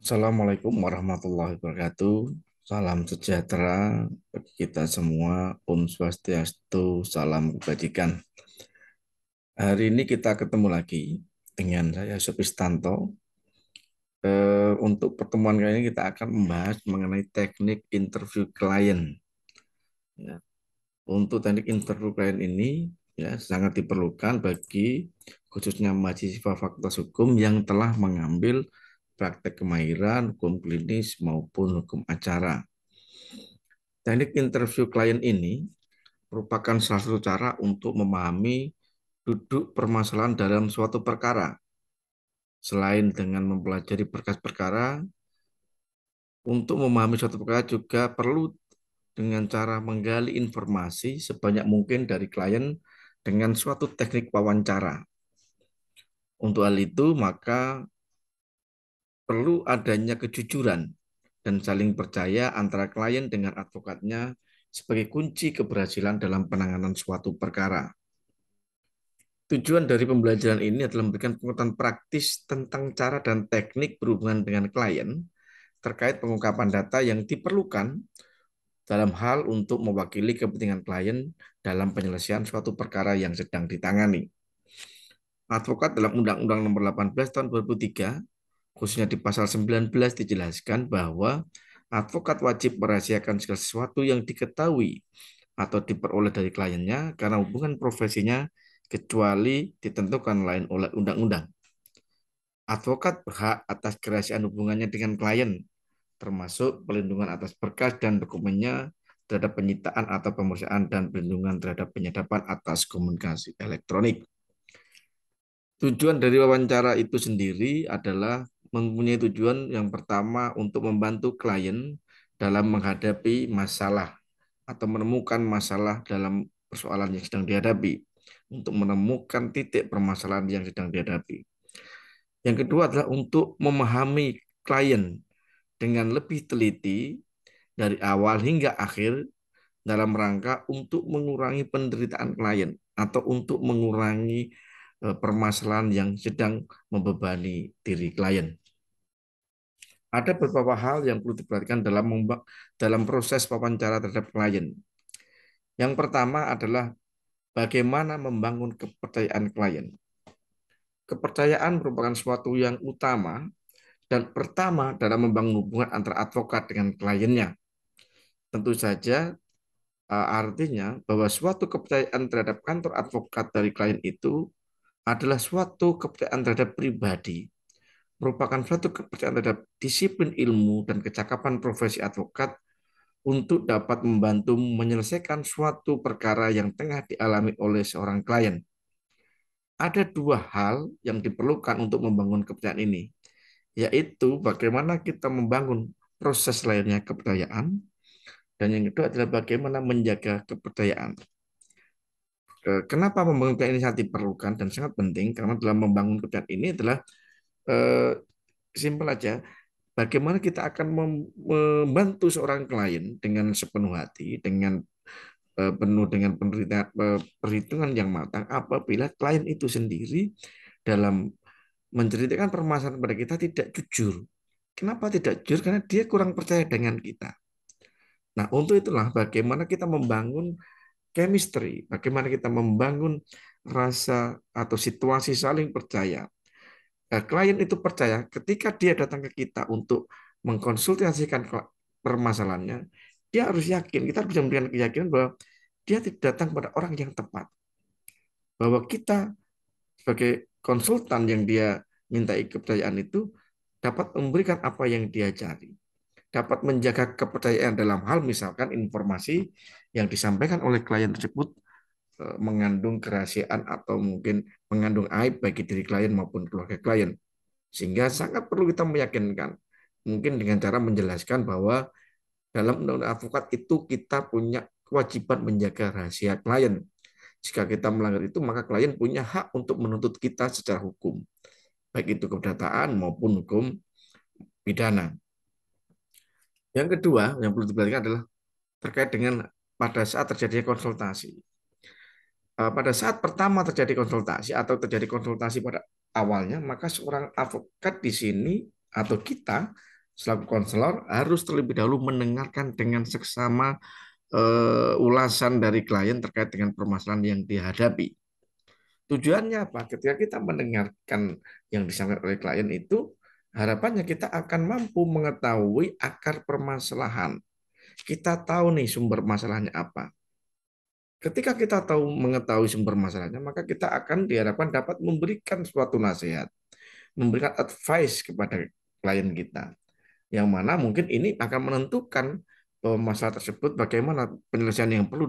Assalamualaikum warahmatullahi wabarakatuh. Salam sejahtera bagi kita semua. Om Swastiastu, salam kebajikan. Hari ini kita ketemu lagi dengan saya Supistanto. Untuk pertemuan kali ini kita akan membahas mengenai teknik interview klien. Ya, untuk teknik interview klien ini ya sangat diperlukan bagi khususnya mahasiswa Fakultas Hukum yang telah mengambil praktek kemahiran hukum klinis maupun hukum acara. Teknik interview klien ini merupakan salah satu cara untuk memahami duduk permasalahan dalam suatu perkara. Selain dengan mempelajari berkas perkara, untuk memahami suatu perkara juga perlu dengan cara menggali informasi sebanyak mungkin dari klien dengan suatu teknik wawancara. Untuk hal itu, maka perlu adanya kejujuran dan saling percaya antara klien dengan advokatnya sebagai kunci keberhasilan dalam penanganan suatu perkara. Tujuan dari pembelajaran ini adalah memberikan pengetahuan praktis tentang cara dan teknik berhubungan dengan klien terkait pengungkapan data yang diperlukan dalam hal untuk mewakili kepentingan klien dalam penyelesaian suatu perkara yang sedang ditangani. Advokat dalam Undang-Undang Nomor 18 Tahun 2003, khususnya di pasal 19 dijelaskan bahwa advokat wajib merahasiakan segala sesuatu yang diketahui atau diperoleh dari kliennya karena hubungan profesinya kecuali ditentukan lain oleh undang-undang. Advokat berhak atas kerahasiaan hubungannya dengan klien, termasuk pelindungan atas berkas dan dokumennya terhadap penyitaan atau pemeriksaan dan perlindungan terhadap penyadapan atas komunikasi elektronik. Tujuan dari wawancara itu sendiri adalah mempunyai tujuan yang pertama untuk membantu klien dalam menghadapi masalah atau menemukan masalah dalam persoalan yang sedang dihadapi, untuk menemukan titik permasalahan yang sedang dihadapi. Yang kedua adalah untuk memahami klien dengan lebih teliti dari awal hingga akhir dalam rangka untuk mengurangi penderitaan klien atau untuk mengurangi permasalahan yang sedang membebani diri klien. Ada beberapa hal yang perlu diperhatikan dalam proses wawancara terhadap klien. Yang pertama adalah bagaimana membangun kepercayaan klien. Kepercayaan merupakan suatu yang utama dan pertama dalam membangun hubungan antara advokat dengan kliennya. Tentu saja artinya bahwa suatu kepercayaan terhadap kantor advokat dari klien itu adalah suatu kepercayaan terhadap pribadi, merupakan suatu kepercayaan terhadap disiplin ilmu dan kecakapan profesi advokat untuk dapat membantu menyelesaikan suatu perkara yang tengah dialami oleh seorang klien. Ada dua hal yang diperlukan untuk membangun kepercayaan ini, yaitu bagaimana kita membangun proses lainnya kepercayaan, dan yang kedua adalah bagaimana menjaga kepercayaan. Kenapa membangun kepercayaan ini sangat diperlukan dan sangat penting? Karena dalam membangun kepercayaan ini adalah eh, simpel aja, bagaimana kita akan membantu seorang klien dengan sepenuh hati, dengan penuh dengan perhitungan yang matang apabila klien itu sendiri dalam menceritakan permasalahan kepada kita tidak jujur. Kenapa tidak jujur? Karena dia kurang percaya dengan kita. Nah, untuk itulah bagaimana kita membangun chemistry, bagaimana kita membangun rasa atau situasi saling percaya. Klien itu percaya ketika dia datang ke kita untuk mengkonsultasikan permasalahannya, dia harus yakin, kita harus bisa memberikan keyakinan bahwa dia tidak datang pada orang yang tepat. Bahwa kita sebagai konsultan yang dia mintai kepercayaan itu dapat memberikan apa yang dia cari. Dapat menjaga kepercayaan dalam hal misalkan informasi yang disampaikan oleh klien tersebut mengandung kerahasiaan atau mungkin mengandung aib bagi diri klien maupun keluarga klien. Sehingga sangat perlu kita meyakinkan, mungkin dengan cara menjelaskan bahwa dalam undang-undang advokat itu kita punya kewajiban menjaga rahasia klien. Jika kita melanggar itu, maka klien punya hak untuk menuntut kita secara hukum, baik itu keperdataan maupun hukum pidana. Yang kedua yang perlu diperhatikan adalah terkait dengan pada saat terjadinya konsultasi. Pada saat pertama terjadi konsultasi atau terjadi konsultasi pada awalnya, maka seorang advokat di sini atau kita selaku konselor harus terlebih dahulu mendengarkan dengan seksama ulasan dari klien terkait dengan permasalahan yang dihadapi. Tujuannya apa? Ketika kita mendengarkan yang disampaikan oleh klien itu, harapannya kita akan mampu mengetahui akar permasalahan. Kita tahu nih sumber masalahnya apa. Ketika kita tahu mengetahui sumber masalahnya, maka kita akan diharapkan dapat memberikan suatu nasihat, memberikan advice kepada klien kita, yang mana mungkin ini akan menentukan masalah tersebut bagaimana penyelesaian yang perlu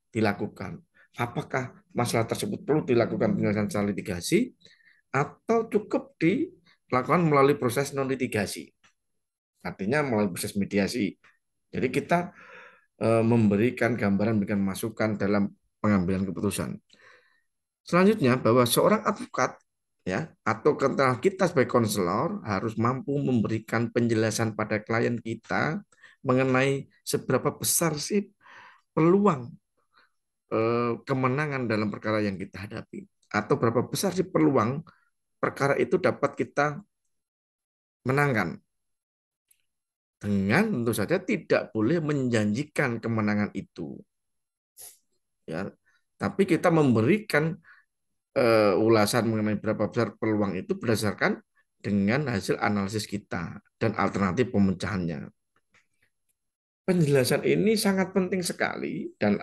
dilakukan. Apakah masalah tersebut perlu dilakukan penyelesaian secara litigasi atau cukup dilakukan melalui proses non litigasi, artinya melalui proses mediasi. Jadi kita memberikan gambaran, memberikan masukan dalam pengambilan keputusan. Selanjutnya, bahwa seorang advokat ya atau kita sebagai konselor harus mampu memberikan penjelasan pada klien kita mengenai seberapa besar sih peluang kemenangan dalam perkara yang kita hadapi, atau berapa besar sih peluang perkara itu dapat kita menangkan, dengan tentu saja tidak boleh menjanjikan kemenangan itu ya, tapi kita memberikan ulasan mengenai berapa besar peluang itu berdasarkan dengan hasil analisis kita dan alternatif pemecahannya. Penjelasan ini sangat penting sekali dan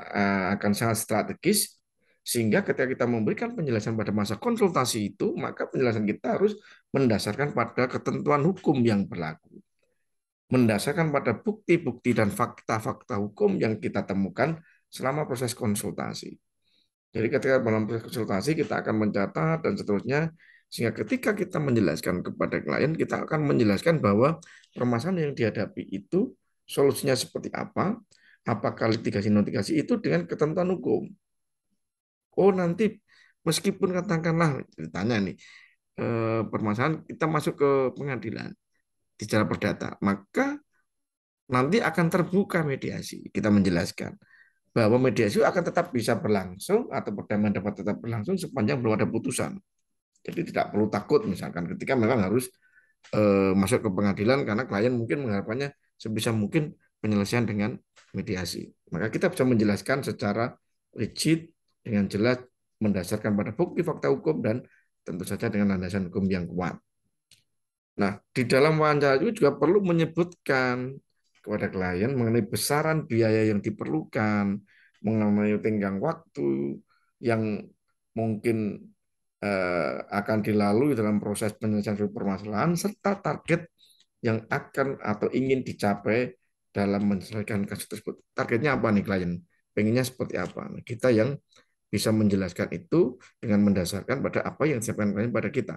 akan sangat strategis, sehingga ketika kita memberikan penjelasan pada masa konsultasi itu, maka penjelasan kita harus mendasarkan pada ketentuan hukum yang berlaku, mendasarkan pada bukti-bukti dan fakta-fakta hukum yang kita temukan selama proses konsultasi. Jadi ketika dalam proses konsultasi kita akan mencatat dan seterusnya, sehingga ketika kita menjelaskan kepada klien, kita akan menjelaskan bahwa permasalahan yang dihadapi itu solusinya seperti apa, apakah litigasi non litigasi itu dengan ketentuan hukum. Oh nanti meskipun katakanlah ditanya nih, permasalahan kita masuk ke pengadilan di cara perdata, maka nanti akan terbuka mediasi. Kita menjelaskan bahwa mediasi akan tetap bisa berlangsung atau perdamaian dapat tetap berlangsung sepanjang belum ada putusan. Jadi tidak perlu takut misalkan ketika memang harus masuk ke pengadilan karena klien mungkin mengharapkannya sebisa mungkin penyelesaian dengan mediasi. Maka kita bisa menjelaskan secara rigid dengan jelas mendasarkan pada bukti fakta hukum dan tentu saja dengan landasan hukum yang kuat. Nah, di dalam wawancara itu juga perlu menyebutkan kepada klien mengenai besaran biaya yang diperlukan, mengenai tenggang waktu yang mungkin akan dilalui dalam proses penyelesaian suatu permasalahan, serta target yang akan atau ingin dicapai dalam menyelesaikan kasus tersebut. Targetnya apa nih klien? Pengennya seperti apa? Nah, kita yang bisa menjelaskan itu dengan mendasarkan pada apa yang disampaikan klien pada kita.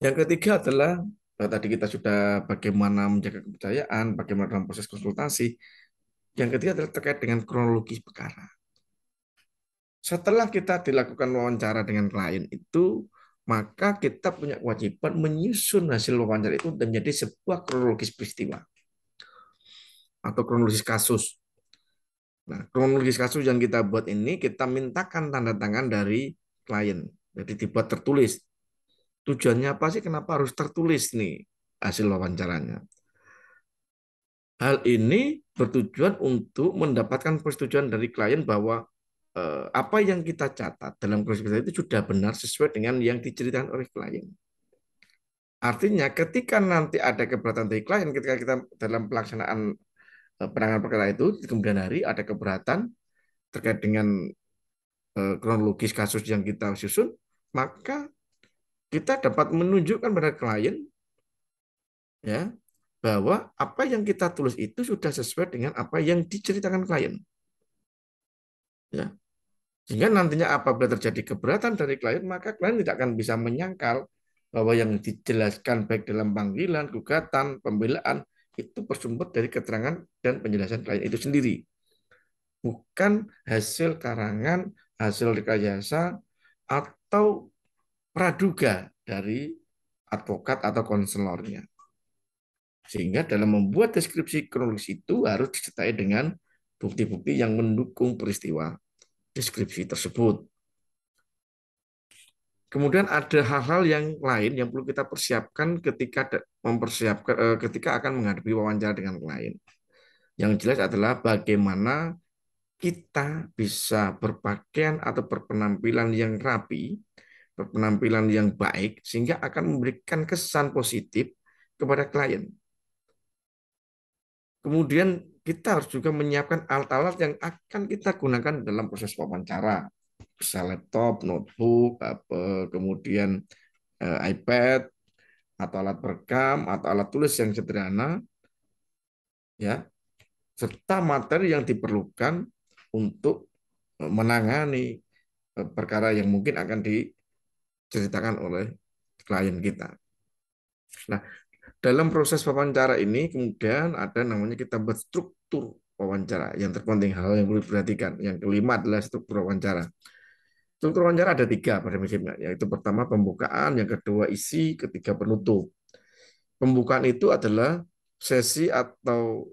Yang ketiga adalah tadi kita sudah bagaimana menjaga kepercayaan, bagaimana dalam proses konsultasi. Yang ketiga adalah terkait dengan kronologis perkara. Setelah kita dilakukan wawancara dengan klien itu, maka kita punya kewajiban menyusun hasil wawancara itu menjadi sebuah kronologis peristiwa atau kronologis kasus. Nah, kronologis kasus yang kita buat ini kita mintakan tanda tangan dari klien. Jadi dibuat tertulis. Tujuannya apa sih? Kenapa harus tertulis nih hasil wawancaranya? Hal ini bertujuan untuk mendapatkan persetujuan dari klien bahwa apa yang kita catat dalam proses kita itu sudah benar sesuai dengan yang diceritakan oleh klien. Artinya ketika nanti ada keberatan dari klien, ketika kita dalam pelaksanaan penanganan perkara itu, di kemudian hari ada keberatan terkait dengan kronologis kasus yang kita susun, maka kita dapat menunjukkan pada klien ya bahwa apa yang kita tulis itu sudah sesuai dengan apa yang diceritakan klien. Ya. Sehingga nantinya apabila terjadi keberatan dari klien, maka klien tidak akan bisa menyangkal bahwa yang dijelaskan baik dalam panggilan, gugatan, pembelaan, itu bersumber dari keterangan dan penjelasan klien itu sendiri. bukan hasil karangan, hasil rekayasa, atau praduga dari advokat atau konselornya. Sehingga dalam membuat deskripsi kronologis itu harus disertai dengan bukti-bukti yang mendukung peristiwa deskripsi tersebut. Kemudian ada hal-hal yang lain yang perlu kita persiapkan ketika akan menghadapi wawancara dengan klien. Yang jelas adalah bagaimana kita bisa berpakaian atau berpenampilan yang rapi, berpenampilan yang baik, sehingga akan memberikan kesan positif kepada klien. Kemudian kita harus juga menyiapkan alat-alat yang akan kita gunakan dalam proses wawancara. Bisa laptop, notebook, kemudian iPad, atau alat perekam, atau alat tulis yang sederhana, ya, serta materi yang diperlukan untuk menangani perkara yang mungkin akan diceritakan oleh klien kita. Nah, dalam proses wawancara ini kemudian ada namanya kita buat struktur wawancara yang terpenting, hal yang perlu diperhatikan. Yang kelima adalah struktur wawancara. Struktur wawancara ada tiga pada prinsipnya, yaitu pertama pembukaan, yang kedua isi, ketiga penutup. Pembukaan itu adalah sesi atau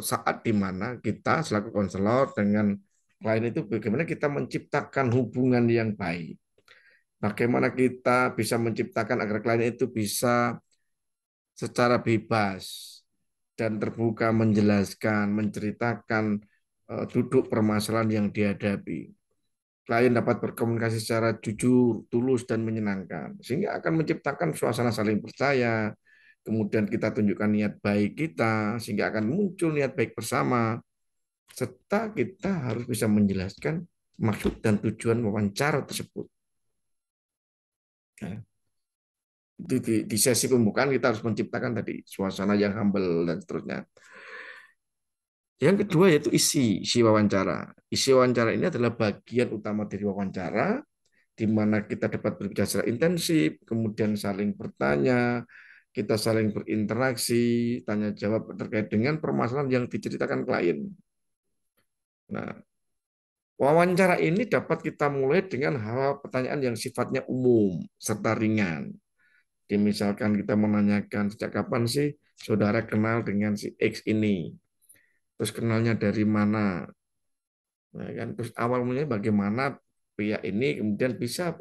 saat di mana kita selaku konselor dengan klien itu bagaimana kita menciptakan hubungan yang baik. Bagaimana kita bisa menciptakan agar klien itu bisa secara bebas dan terbuka menjelaskan, menceritakan duduk permasalahan yang dihadapi. Klien dapat berkomunikasi secara jujur, tulus, dan menyenangkan, sehingga akan menciptakan suasana saling percaya. Kemudian kita tunjukkan niat baik kita, sehingga akan muncul niat baik bersama, serta kita harus bisa menjelaskan maksud dan tujuan wawancara tersebut. Nah, di sesi pembukaan kita harus menciptakan tadi suasana yang humble dan seterusnya. Yang kedua yaitu isi wawancara. Isi wawancara ini adalah bagian utama dari wawancara, di mana kita dapat berbicara secara intensif, kemudian saling bertanya, kita saling berinteraksi, tanya jawab terkait dengan permasalahan yang diceritakan klien. Nah, wawancara ini dapat kita mulai dengan hal pertanyaan yang sifatnya umum serta ringan. Misalkan kita menanyakan sejak kapan sih saudara kenal dengan si X ini, terus kenalnya dari mana, nah, kan? Terus awal mulanya bagaimana pihak ini kemudian bisa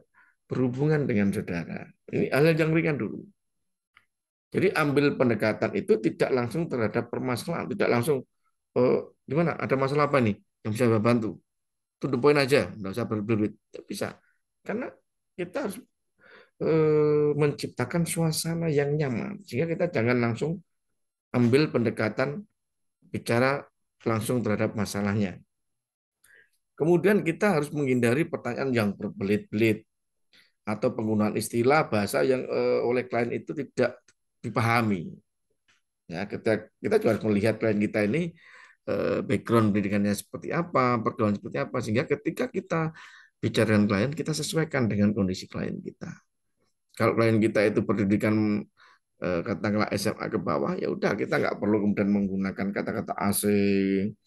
berhubungan dengan saudara. Ini hal yang ringan dulu. Jadi ambil pendekatan itu tidak langsung terhadap permasalahan, tidak langsung gimana, ada masalah apa nih yang bisa saya bantu. To the point aja, nggak usah berbelit, bisa. Karena kita harus menciptakan suasana yang nyaman, sehingga kita jangan langsung ambil pendekatan bicara langsung terhadap masalahnya. Kemudian kita harus menghindari pertanyaan yang berbelit-belit atau penggunaan istilah bahasa yang oleh klien itu tidak dipahami. Ya, kita juga harus melihat klien kita ini background pendidikannya seperti apa, pergaulan seperti apa, sehingga ketika kita bicara dengan klien, kita sesuaikan dengan kondisi klien kita. Kalau klien kita itu pendidikan katakanlah SMA ke bawah, ya udah kita nggak perlu kemudian menggunakan kata-kata asing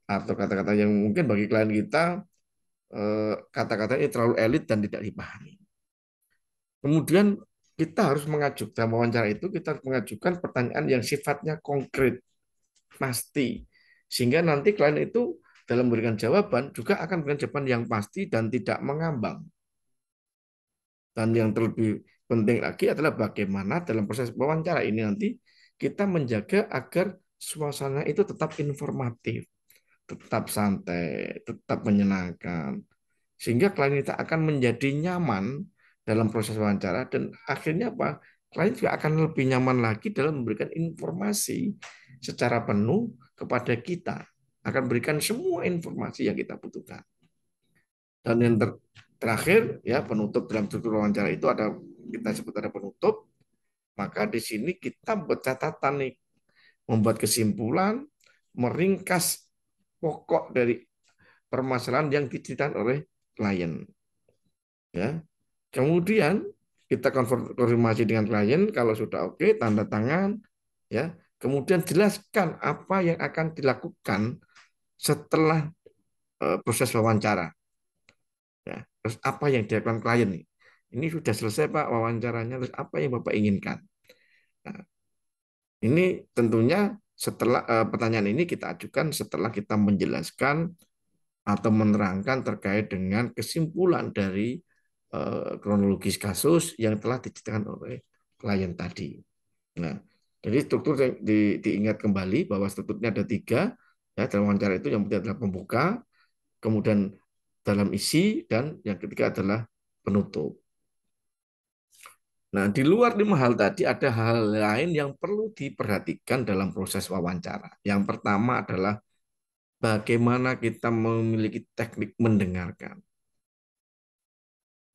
atau kata-kata yang mungkin bagi klien kita kata-kata ini terlalu elit dan tidak dipahami. Kemudian kita harus mengajukan dalam wawancara itu kita harus mengajukan pertanyaan yang sifatnya konkret, pasti, sehingga nanti klien itu dalam memberikan jawaban juga akan memberikan jawaban yang pasti dan tidak mengambang. Dan yang terlebih penting lagi adalah bagaimana dalam proses wawancara ini nanti kita menjaga agar suasana itu tetap informatif, tetap santai, tetap menyenangkan. Sehingga klien kita akan menjadi nyaman dalam proses wawancara dan akhirnya apa? Klien juga akan lebih nyaman lagi dalam memberikan informasi secara penuh kepada kita. Akan berikan semua informasi yang kita butuhkan. Dan yang terakhir ya penutup dalam struktur wawancara itu ada kita sebut ada penutup. Maka di sini kita buat catatan nih, membuat kesimpulan, meringkas pokok dari permasalahan yang diceritakan oleh klien. Ya, kemudian kita konfirmasi dengan klien kalau sudah oke, tanda tangan, ya. Kemudian jelaskan apa yang akan dilakukan setelah proses wawancara. Ya. Terus apa yang dilakukan klien nih? Ini sudah selesai Pak wawancaranya, terus apa yang Bapak inginkan? Nah, ini tentunya setelah pertanyaan ini kita ajukan setelah kita menjelaskan atau menerangkan terkait dengan kesimpulan dari kronologis kasus yang telah diceritakan oleh klien tadi. Nah, jadi struktur diingat kembali bahwa strukturnya ada tiga ya dalam wawancara itu yang pertama adalah pembuka, kemudian dalam isi, dan yang ketiga adalah penutup. Nah, di luar 5 hal tadi ada hal lain yang perlu diperhatikan dalam proses wawancara. Yang pertama adalah bagaimana kita memiliki teknik mendengarkan.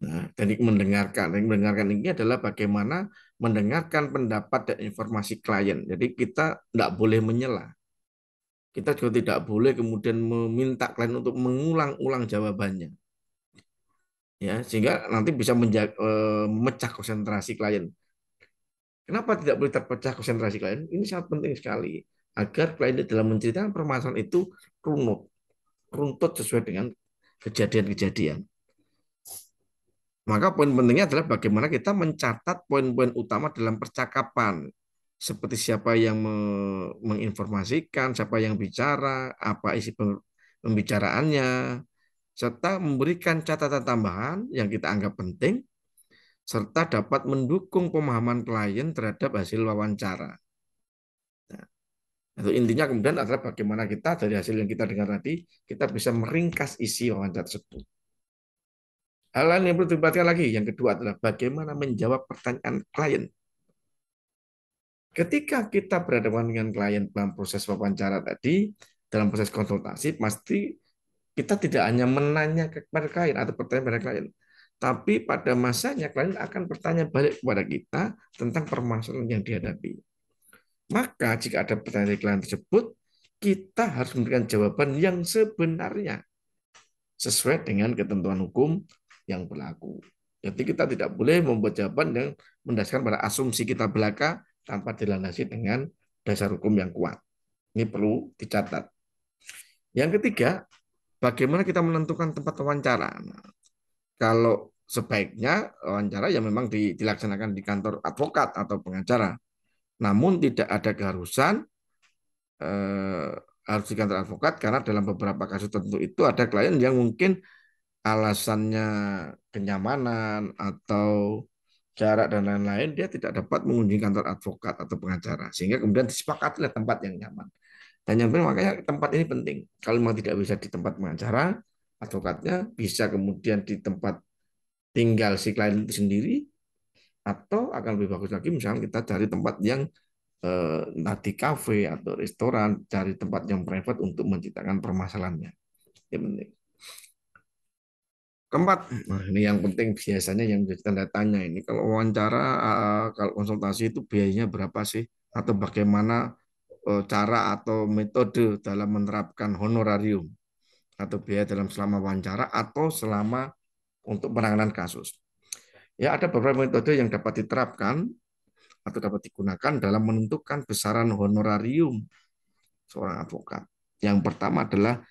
Nah, teknik mendengarkan ini adalah bagaimana mendengarkan pendapat dan informasi klien. Jadi kita tidak boleh menyela. Kita juga tidak boleh kemudian meminta klien untuk mengulang-ulang jawabannya. Ya, sehingga nanti bisa memecah konsentrasi klien. Kenapa tidak boleh terpecah konsentrasi klien? Ini sangat penting sekali agar klien dalam menceritakan permasalahan itu runut, runtut sesuai dengan kejadian-kejadian. Maka poin pentingnya adalah bagaimana kita mencatat poin-poin utama dalam percakapan. Seperti siapa yang menginformasikan, siapa yang bicara, apa isi pembicaraannya, serta memberikan catatan tambahan yang kita anggap penting, serta dapat mendukung pemahaman klien terhadap hasil wawancara. Nah, itu intinya kemudian adalah bagaimana kita dari hasil yang kita dengar tadi, kita bisa meringkas isi wawancara tersebut. Hal lain yang perlu diperhatikan lagi, yang kedua adalah bagaimana menjawab pertanyaan klien. Ketika kita berhadapan dengan klien dalam proses wawancara tadi, dalam proses konsultasi, pasti kita tidak hanya menanya kepada klien atau bertanya kepada klien, tapi pada masanya klien akan bertanya balik kepada kita tentang permasalahan yang dihadapi. Maka jika ada pertanyaan dari klien tersebut, kita harus memberikan jawaban yang sebenarnya sesuai dengan ketentuan hukum yang berlaku. Jadi kita tidak boleh membuat jawaban yang mendasarkan pada asumsi kita belaka tanpa dilandasi dengan dasar hukum yang kuat. Ini perlu dicatat. Yang ketiga, bagaimana kita menentukan tempat wawancara. Nah, kalau sebaiknya wawancara ya memang dilaksanakan di kantor advokat atau pengacara. Namun tidak ada keharusan eh, harus di kantor advokat karena dalam beberapa kasus tertentu itu ada klien yang mungkin alasannya kenyamanan atau jarak dan lain-lain, dia tidak dapat mengunjungi kantor advokat atau pengacara. Sehingga kemudian disepakatilah tempat yang nyaman. Dan yang penting makanya tempat ini penting. Kalau memang tidak bisa di tempat pengacara, advokatnya bisa kemudian di tempat tinggal si klien itu sendiri, atau akan lebih bagus lagi misalnya kita cari tempat yang entah di kafe atau restoran, cari tempat yang private untuk menceritakan permasalahannya. Yang penting. Keempat, nah ini yang penting biasanya yang menjadi tanda tanya ini. Kalau wawancara, kalau konsultasi itu biayanya berapa sih? Atau bagaimana cara atau metode dalam menerapkan honorarium atau biaya dalam selama wawancara atau selama untuk penanganan kasus. Ya ada beberapa metode yang dapat diterapkan atau dapat digunakan dalam menentukan besaran honorarium seorang advokat. Yang pertama adalah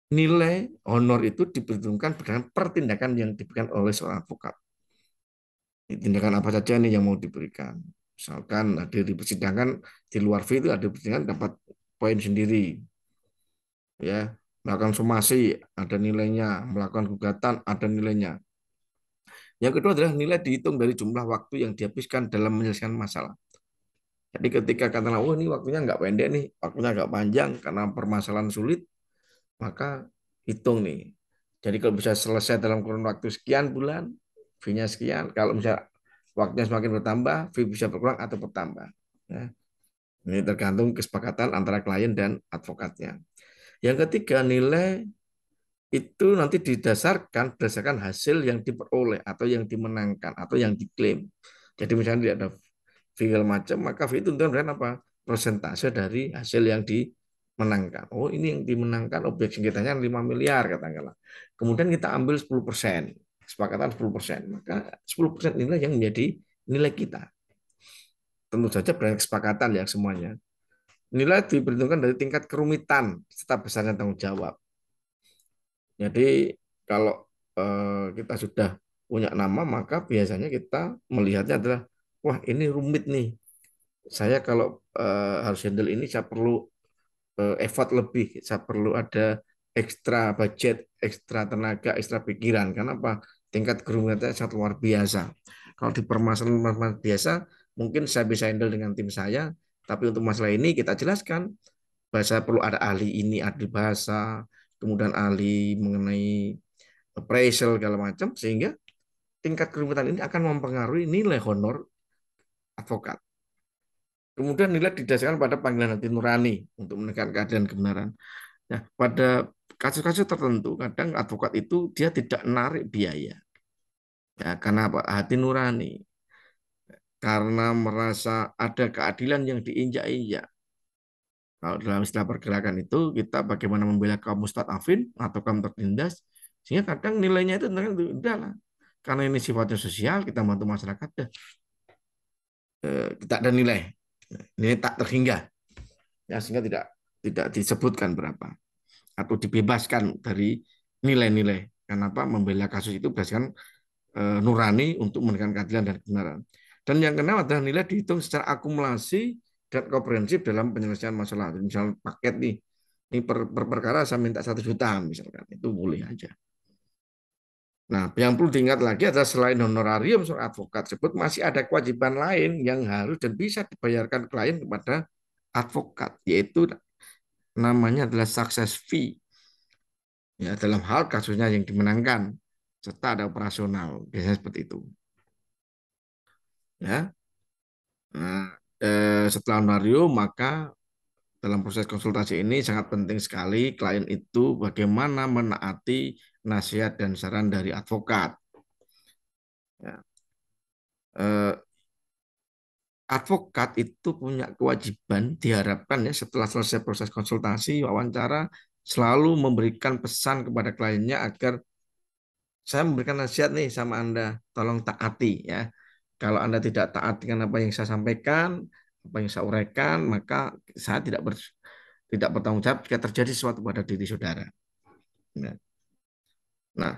nilai honor itu diperhitungkan berdasarkan pertindakan yang diberikan oleh seorang advokat. Tindakan apa saja nih yang mau diberikan. Misalkan hadir di persidangan di luar fee itu ada persidangan dapat poin sendiri. Ya, melakukan somasi ada nilainya, melakukan gugatan ada nilainya. Yang kedua adalah nilai dihitung dari jumlah waktu yang dihabiskan dalam menyelesaikan masalah. Jadi ketika katakanlah, oh ini waktunya nggak pendek nih, waktunya nggak panjang karena permasalahan sulit, maka hitung nih. Jadi kalau bisa selesai dalam kurun waktu sekian bulan, fee-nya sekian. Kalau misalnya waktunya semakin bertambah, fee bisa berkurang atau bertambah. Ya. Ini tergantung kesepakatan antara klien dan advokatnya. Yang ketiga, nilai itu nanti didasarkan berdasarkan hasil yang diperoleh atau yang dimenangkan atau yang diklaim. Jadi misalnya tidak ada fee macam, maka fee itu tentunya apa? Persentase dari hasil yang dimenangkan. Oh, ini yang dimenangkan objek sengketanya 5 miliar katakanlah. Kemudian kita ambil 10%, kesepakatan 10%. Maka 10% nilai yang menjadi nilai kita. Tentu saja berdasarkan kesepakatan ya semuanya. Nilai diperhitungkan dari tingkat kerumitan serta besarnya tanggung jawab. Jadi kalau kita sudah punya nama, maka biasanya kita melihatnya adalah, wah ini rumit nih. Saya kalau harus handle ini, saya perlu effort lebih, saya perlu ada ekstra budget, ekstra tenaga, ekstra pikiran. Karena apa? Tingkat kerumitannya sangat luar biasa. Kalau di permasalahan biasa, mungkin saya bisa handle dengan tim saya, tapi untuk masalah ini kita jelaskan, bahasa perlu ada ahli ini, ahli bahasa, kemudian ahli mengenai appraisal segala macam, sehingga tingkat kerumitan ini akan mempengaruhi nilai honor advokat. Kemudian nilai didasarkan pada panggilan hati nurani untuk menekan keadilan kebenaran. Nah, pada kasus-kasus tertentu, kadang advokat itu dia tidak menarik biaya. Ya, karena apa? Hati nurani. Karena merasa ada keadilan yang diinjak-injak. Kalau dalam istilah pergerakan itu, kita bagaimana membela kaum mustadafin atau kaum tertindas, sehingga kadang nilainya itu udah lah. Karena ini sifatnya sosial, kita bantu masyarakat, tidak ada nilai. Nilai tak terhingga. Ya, sehingga tidak disebutkan berapa. Atau dibebaskan dari nilai-nilai. Kenapa membela kasus itu berdasarkan nurani untuk menekan keadilan dan kebenaran. Dan yang keenam adalah nilai dihitung secara akumulasi dan komprehensif dalam penyelesaian masalah. Misalnya paket nih, ini per perkara saya minta 1 juta misalkan, itu boleh aja. Nah, yang perlu diingat lagi adalah selain honorarium seorang advokat tersebut masih ada kewajiban lain yang harus dan bisa dibayarkan klien kepada advokat, yaitu namanya adalah success fee. Ya, dalam hal kasusnya yang dimenangkan serta ada operasional, biasanya seperti itu. Ya, nah, setelah honorarium maka dalam proses konsultasi ini sangat penting sekali klien itu bagaimana menaati nasihat dan saran dari advokat. Ya, eh, advokat itu punya kewajiban diharapkan ya setelah selesai proses konsultasi wawancara selalu memberikan pesan kepada kliennya agar saya memberikan nasihat nih sama Anda, tolong taati ya. Kalau Anda tidak taat dengan apa yang saya sampaikan, apa yang saya uraikan, maka saya tidak bertanggung jawab jika terjadi sesuatu pada diri saudara. Nah, nah,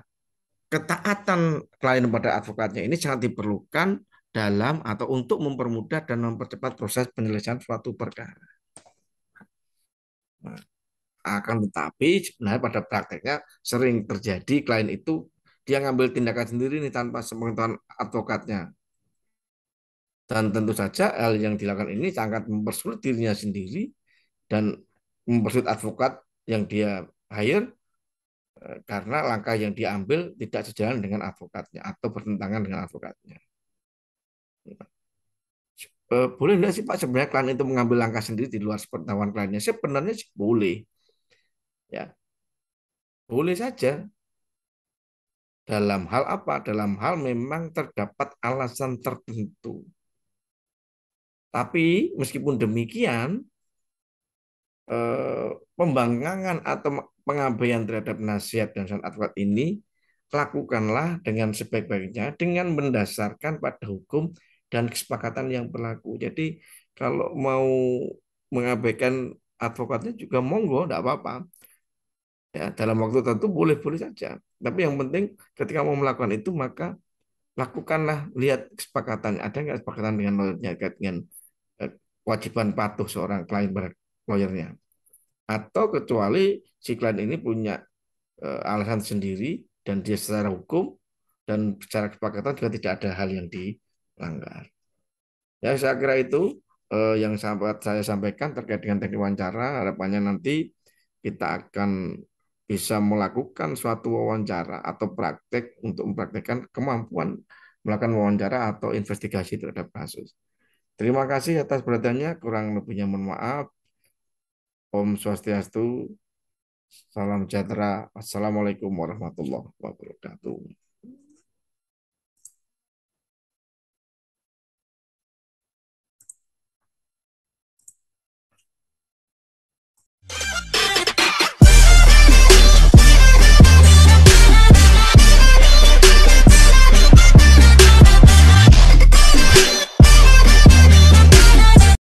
ketaatan klien pada advokatnya ini sangat diperlukan dalam atau untuk mempermudah dan mempercepat proses penyelesaian suatu perkara. Nah, akan tetapi sebenarnya pada prakteknya sering terjadi klien itu dia ngambil tindakan sendiri nih tanpa sepengetahuan advokatnya. Dan tentu saja hal yang dilakukan ini sangat mempersulit dirinya sendiri dan mempersulit advokat yang dia hire karena langkah yang diambil tidak sejalan dengan advokatnya atau bertentangan dengan advokatnya. Boleh nggak sih Pak sebenarnya klien itu mengambil langkah sendiri di luar sepengetahuan kliennya? Sebenarnya sih boleh, ya boleh saja. Dalam hal apa? Dalam hal memang terdapat alasan tertentu. Tapi meskipun demikian, pembangkangan atau pengabaian terhadap nasihat dan saran advokat ini lakukanlah dengan sebaik-baiknya dengan mendasarkan pada hukum dan kesepakatan yang berlaku. Jadi kalau mau mengabaikan advokatnya juga monggo, tidak apa-apa. Ya, dalam waktu tertentu boleh-boleh saja. Tapi yang penting ketika mau melakukan itu maka lakukanlah, lihat kesepakatan. Ada nggak kesepakatan dengan lawyernya dengan eh, kewajiban patuh seorang klien pada lawyernya. Atau kecuali si klien ini punya alasan sendiri dan dia secara hukum dan secara kesepakatan juga tidak ada hal yang dilanggar. Ya, saya kira itu yang sampai saya sampaikan terkait dengan teknik wawancara. Harapannya nanti kita akan bisa melakukan suatu wawancara atau praktek untuk mempraktekkan kemampuan melakukan wawancara atau investigasi terhadap kasus. Terima kasih atas perhatiannya. Kurang lebihnya mohon maaf. Om Swastiastu. Salam sejahtera. Assalamualaikum warahmatullahi wabarakatuh.